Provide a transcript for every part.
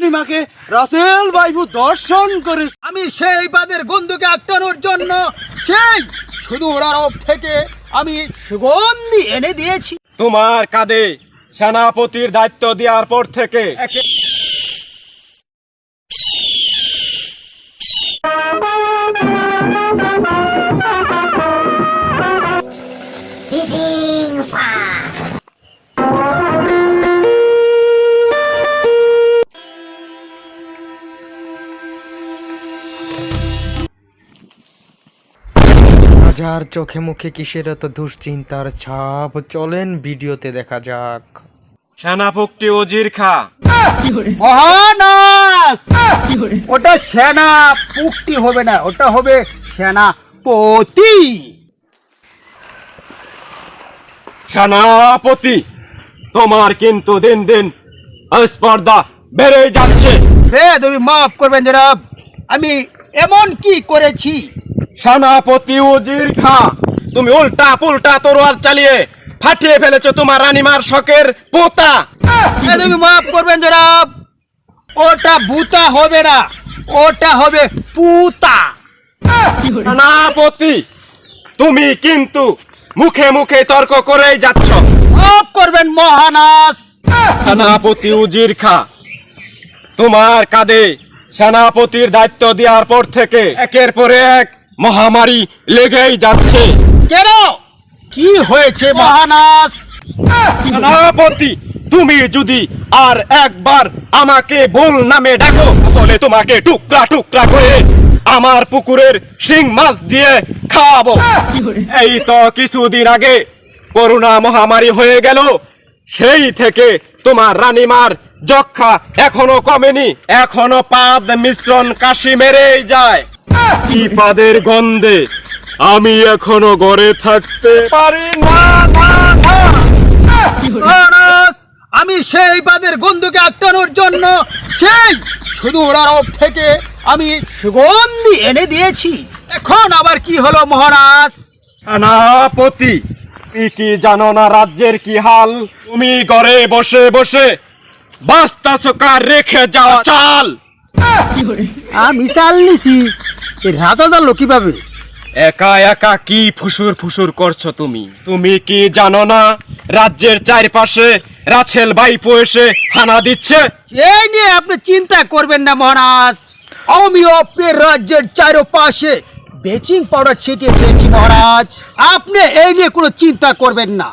রানীমাকে রাসেল বাইবু দর্শন করেছে। আমি সেই বাদের গন্ধকে আটকানোর জন্য সেই সুদূর আরব থেকে আমি সুগন্ধি এনে দিয়েছি। তোমার কাঁধে সেনাপতির দায়িত্ব দেওয়ার পর থেকে যার চোখে মুখে কিসের এত দুশ্চিন্তার ছাপ, চলেন ভিডিওতে দেখা যাক। সেনাপতি উজির খা মহানাস, ওটা সেনা পুক্তি হবে না, ওটা হবে সেনাপতি। সেনাপতি, তোমার কিন্তু দিন দিন স্পর্ধা বেড়ে যাচ্ছে। তুমি মাফ করবেন জনাব, আমি এমন কি করেছি? সেনাপতি উজির খা, তুমি উল্টা পুল্টা তরোয়ার চালিয়ে ফাটিয়ে ফেলেছো তোমার রানীমার শখের পোতা। তুমি মাফ করবেন জনাব, ওটা ভূতা হবে না, ওটা হবে পুতা। সেনাপতি, তুমি কিন্তু মুখে মুখে তর্ক করেই যাচ্ছ। মাফ করবেন মহানাস। সেনাপতি উজির খা, তোমার কাঁধে সেনাপতির দায়িত্ব দেওয়ার পর থেকে একের পর এক মহামারী লেগেই যাচ্ছে। কেন, কি হয়েছে মহানাস? সেনাপতি, তুমি যদি আর একবার আমাকে ভুল নামে ডাকো তাহলে তোমাকে টুকরা টুকরা করে আমার পুকুরের শিং মাছ দিয়ে খাওয়াবো। এই তো কিছুদিন আগে করোনা মহামারী হয়ে গেল, সেই থেকে তোমার রানীমার যক্ষা এখনো কমেনি, এখনো পাদ মিশ্রণ কাশি মেরেই যায়। কি পাদের গন্ধে আমি এখনো ঘরে থাকতে পারি না। মহানাস, আমি সেই বাদের গন্ধকে আটকানোর জন্য সেই সুদূর আরব থেকে আমি সুগন্ধি এনে দিয়েছি। এখন আবার কি হলো মহারাজ? সেনাপতি, তুমি কি জানো না রাজ্যের কি হাল? তুমি ঘরে বসে বসে বাস্তাছো কার রেখে যাওয়া চাল। আমি চাল নিছি, রাজা জানলো কিভাবে? একা একা কি ফুসুর ফুসুর করছো তুমি? তুমি কি জানো না রাজ্যের চারপাশে রাছেল বাইপো এসে হানা দিচ্ছে? এই নিয়ে আপনি চিন্তা করবেন না মহারাজ, আমি আপনার রাজ্যের চারপাশে বেচিং পাউডার ছিটিয়ে দিয়েছি মহারাজ, আপনি এই নিয়ে কোনো চিন্তা করবেন না।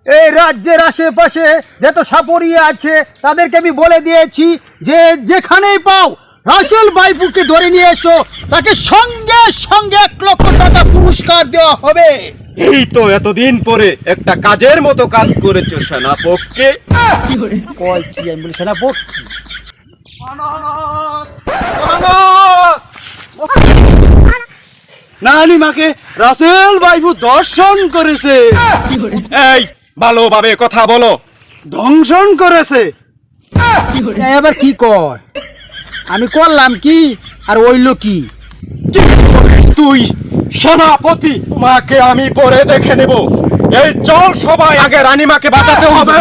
এই রাজ্যের আশেপাশে যত সাপরিয়া আছে তাদেরকে আমি বলে দিয়েছি যে যেখানেই পাও রাসেল বাইপুকে ধরে নিয়ে এসো, তাকে সঙ্গে সঙ্গে 1 লক্ষ টাকা পুরস্কার দেওয়া হবে। এই তো এতদিন পরে একটা কাজের মতো কাজ করেছো সেনাপতি। কয় কি আমি বলি সেনাপতি? রানীমাকে রাসেল বাইবু দর্শন করেছে। এই ভালোভাবে কথা বলো। দংশন করেছে। এবার কি কর, আমি করলাম কি আর ওইলো কি? কি করিস তুই সেনাপতি? তোমাকে আমি পরে দেখে নেব। এই চল সবাই, আগে রানীমাকে বাঁচাতে হবে।